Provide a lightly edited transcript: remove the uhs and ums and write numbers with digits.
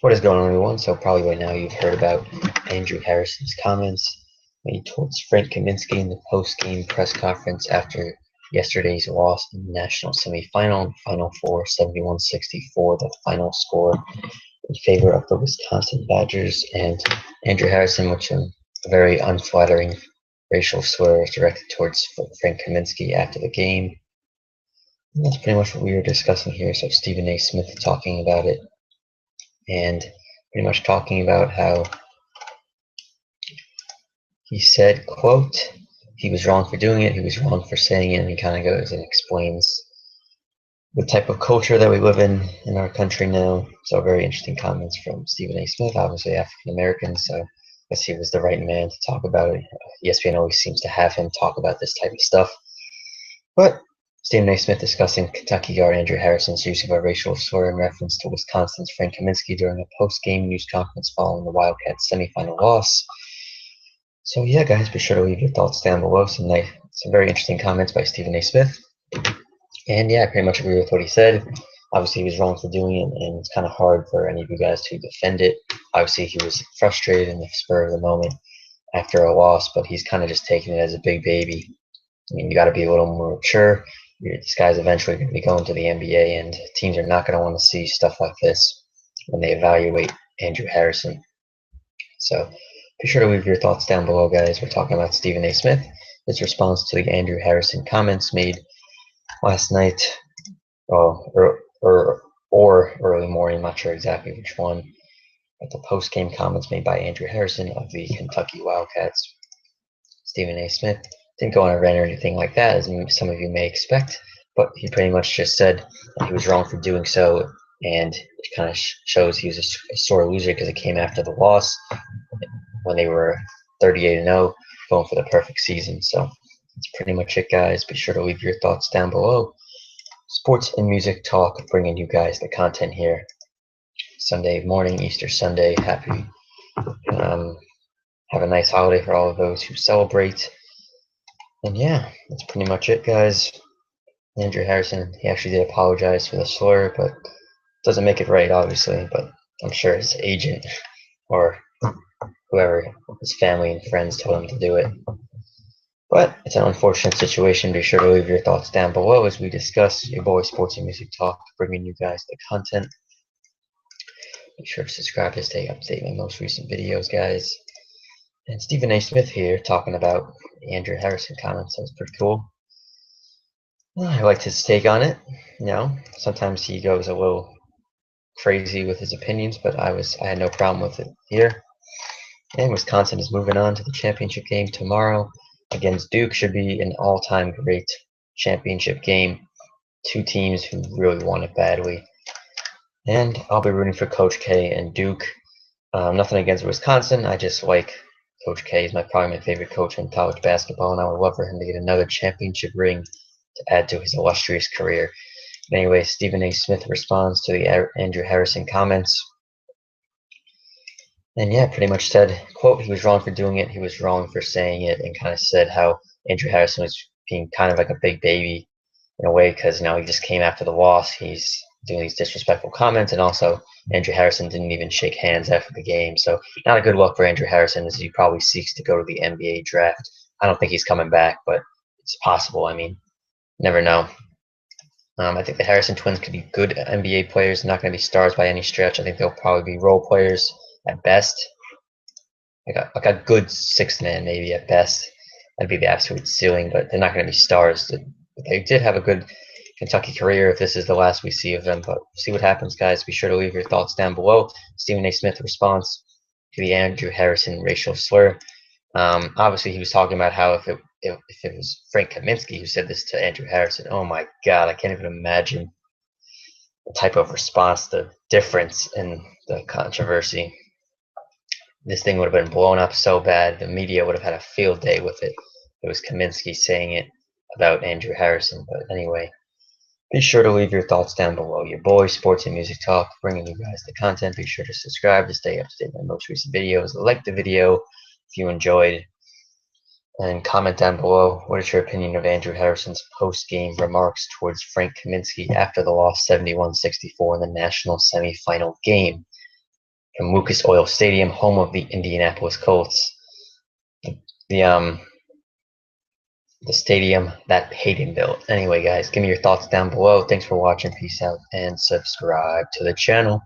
What is going on, everyone? So probably by now you've heard about Andrew Harrison's comments made towards Frank Kaminsky in the post-game press conference after yesterday's loss in the national semifinal, Final Four, 71-64, the final score in favor of the Wisconsin Badgers. And Andrew Harrison, which a very unflattering racial slur was directed towards Frank Kaminsky after the game. And that's pretty much what we were discussing here. So Stephen A. Smith talking about it, and pretty much talking about how he said, quote, he was wrong for doing it, he was wrong for saying it, and he kind of goes and explains the type of culture that we live in our country now. So very interesting comments from Stephen A. Smith, obviously African American, so I guess he was the right man to talk about it. ESPN always seems to have him talk about this type of stuff. But Stephen A. Smith discussing Kentucky guard Andrew Harrison's use of a racial slur in reference to Wisconsin's Frank Kaminsky during a post-game news conference following the Wildcats' semifinal loss. So yeah, guys, be sure to leave your thoughts down below. Some very interesting comments by Stephen A. Smith. And yeah, I pretty much agree with what he said. Obviously, he was wrong for doing it, and it's kind of hard for any of you guys to defend it. Obviously, he was frustrated in the spur of the moment after a loss, but he's kind of just taking it as a big baby. I mean, you got to be a little more mature. These guys eventually going to be going to the NBA, and teams are not going to want to see stuff like this when they evaluate Andrew Harrison. So be sure to leave your thoughts down below, guys. We're talking about Stephen A. Smith, his response to the Andrew Harrison comments made last night, or early morning, I'm not sure exactly which one, but the post-game comments made by Andrew Harrison of the Kentucky Wildcats. Stephen A. Smith didn't go on a rant or anything like that, as some of you may expect, but he pretty much just said that he was wrong for doing so, and it kind of shows he was a sore loser because it came after the loss when they were 38-0, going for the perfect season. So that's pretty much it, guys. Be sure to leave your thoughts down below. Sports and music talk, bringing you guys the content here. Sunday morning, Easter Sunday. Happy. Have a nice holiday for all of those who celebrate. And yeah, that's pretty much it, guys. Andrew Harrison, he actually did apologize for the slur, but doesn't make it right, obviously. But I'm sure his agent or whoever, his family and friends, told him to do it. But it's an unfortunate situation. Be sure to leave your thoughts down below as we discuss your boy Sports and Music Talk, bringing you guys the content. Be sure to subscribe to stay up to date with my most recent videos, guys. And Stephen A. Smith here talking about the Andrew Harrison comments. That was pretty cool. I liked his take on it. Sometimes he goes a little crazy with his opinions, but I had no problem with it here. And Wisconsin is moving on to the championship game tomorrow against Duke. Should be an all-time great championship game. Two teams who really want it badly. And I'll be rooting for Coach K and Duke. Nothing against Wisconsin. I just like Coach K. He's probably my favorite coach in college basketball, and I would love for him to get another championship ring to add to his illustrious career. But anyway, Stephen A. Smith responds to the Andrew Harrison comments. And yeah, pretty much said, quote, he was wrong for doing it, he was wrong for saying it, and kind of said how Andrew Harrison was being kind of like a big baby in a way because, he just came after the loss. He's doing these disrespectful comments, and also Andrew Harrison didn't even shake hands after the game. So not a good look for Andrew Harrison as he probably seeks to go to the NBA draft. I don't think he's coming back, but it's possible. I mean, never know. I think the Harrison twins could be good NBA players, not going to be stars by any stretch. I think they'll probably be role players at best. Like a good sixth man, maybe at best. That'd be the absolute ceiling, but they're not going to be stars. They did have a good Kentucky career if this is the last we see of them, but we'll see what happens, guys. Be sure to leave your thoughts down below. Stephen A. Smith response to the Andrew Harrison racial slur. Obviously, he was talking about how if it was Frank Kaminsky who said this to Andrew Harrison, oh my God, I can't even imagine the type of response, the difference in the controversy. This thing would have been blown up so bad, the media would have had a field day with it. It was Kaminsky saying it about Andrew Harrison. But anyway, be sure to leave your thoughts down below. Your boy, Sports and Music Talk, bringing you guys the content. Be sure to subscribe to stay up to date with my most recent videos. Like the video if you enjoyed. And comment down below, what is your opinion of Andrew Harrison's post-game remarks towards Frank Kaminsky after the loss 71-64 in the national semifinal game? from Lucas Oil Stadium, home of the Indianapolis Colts. The the stadium that Peyton built. Anyway, guys, give me your thoughts down below. Thanks for watching. Peace out and subscribe to the channel.